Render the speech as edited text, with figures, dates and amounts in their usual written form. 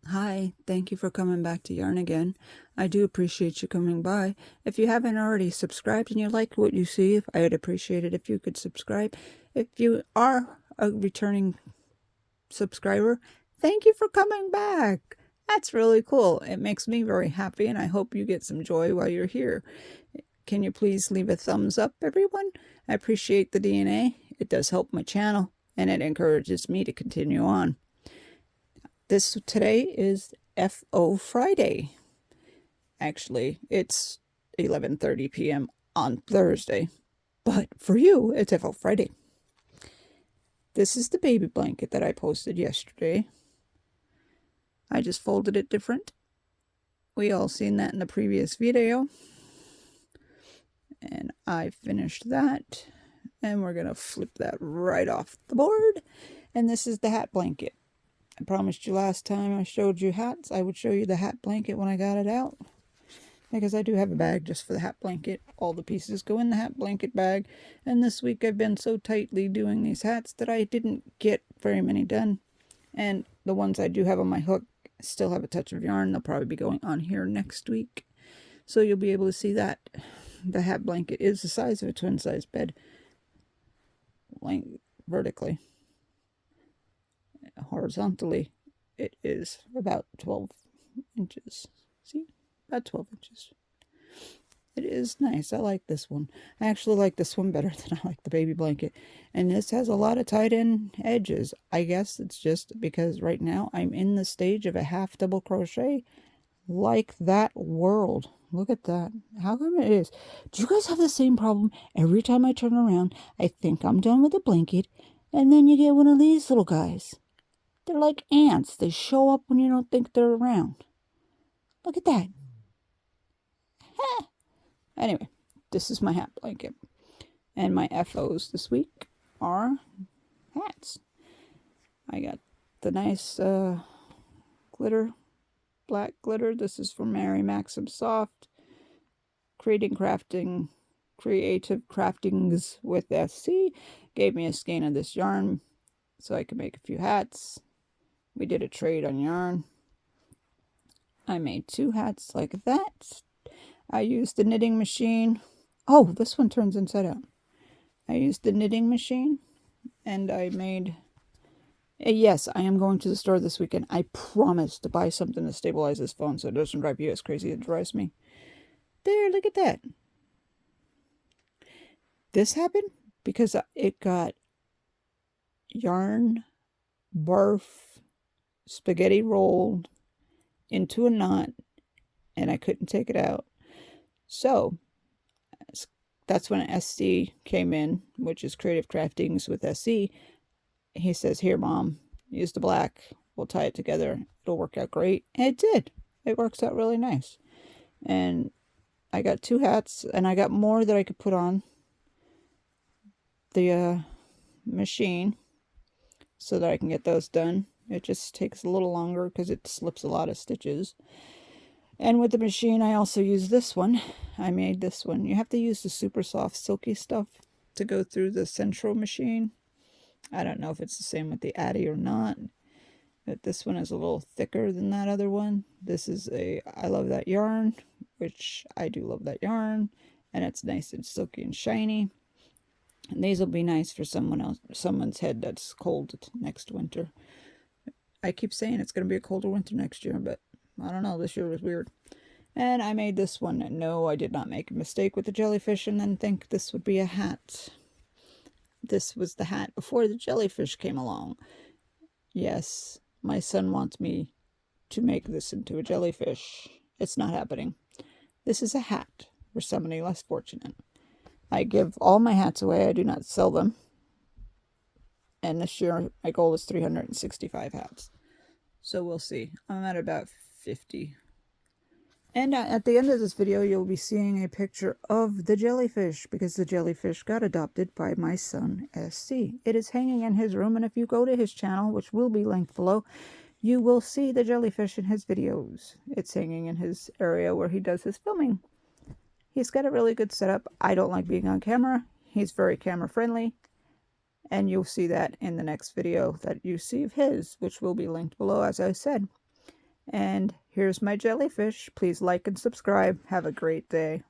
Hi, thank you for coming back to Yarn Again. I do appreciate you coming by. If you haven't already subscribed and you like what you see, I would appreciate it if you could subscribe. If you are a returning subscriber, thank you for coming back. That's really cool. It makes me very happy, and I hope you get some joy while you're here. Can you please leave a thumbs up, everyone? I appreciate the DNA. It does help my channel, and it encourages me to continue on. Today is FO Friday. Actually, it's 11:30 p.m. on Thursday, but for you, it's FO Friday. This is the baby blanket that I posted yesterday. I just folded it different. We all seen that in the previous video. And I finished that. And we're going to flip that right off the board. And this is the hat blanket. I promised you last time I showed you hats, I would show you the hat blanket when I got it out. Because I do have a bag just for the hat blanket. All the pieces go in the hat blanket bag. And this week I've been so tightly doing these hats that I didn't get very many done. And the ones I do have on my hook still have a touch of yarn. They'll probably be going on here next week. So you'll be able to see that. The hat blanket is the size of a twin size bed. Length vertically. Horizontally, it is about 12 inches. See? About 12 inches. It is nice. I like this one. I actually like this one better than I like the baby blanket. And this has a lot of tied-in edges. I guess it's just because right now I'm in the stage of a half double crochet. Like that world. Look at that. How come it is? Do you guys have the same problem? Every time I turn around, I think I'm done with the blanket, and then you get one of these little guys. They're like ants. They show up when you don't think they're around. Look at that. Anyway, this is my hat blanket. And my FOs this week are hats. I got the nice glitter, black glitter. This is from Mary Maxim Soft. Creative Craftings with SC. Gave me a skein of this yarn so I could make a few hats. We did a trade on yarn. I made 2 hats like that. I used the knitting machine. Oh, this one turns inside out. I used the knitting machine and I made... Yes, I am going to the store this weekend. I promise to buy something to stabilize this phone so it doesn't drive you as crazy as it drives me. There, look at that. This happened because it got yarn, barf, spaghetti rolled into a knot, and I couldn't take it out. So that's when SC came in, which is Creative Craftings with SC. He says, here, Mom, use the black. We'll tie it together. It'll work out great. And it did. It works out really nice. And I got 2 hats, and I got more that I could put on the machine so that I can get those done. It just takes a little longer because it slips a lot of stitches. And with the machine, I also use this one. I made this one. You have to use the super soft silky stuff to go through the central machine. I don't know if it's the same with the Addy or not, but this one is a little thicker than that other one. This is I love that yarn, which I do love that yarn, and it's nice and silky and shiny. And these will be nice for someone's head that's cold next winter. I keep saying it's going to be a colder winter next year, but I don't know. This year was weird. And I made this one. No, I did not make a mistake with the jellyfish and then think this would be a hat. This was the hat before the jellyfish came along. Yes, my son wants me to make this into a jellyfish. It's not happening. This is a hat for somebody less fortunate. I give all my hats away. I do not sell them. And this year, my goal is 365 hats. So we'll see. I'm at about 50. And at the end of this video, you'll be seeing a picture of the jellyfish because the jellyfish got adopted by my son, SC. It is hanging in his room, and if you go to his channel, which will be linked below, you will see the jellyfish in his videos. It's hanging in his area where he does his filming. He's got a really good setup. I don't like being on camera. He's very camera friendly. And you'll see that in the next video that you see of his, which will be linked below, as I said. And here's my jellyfish. Please like and subscribe. Have a great day.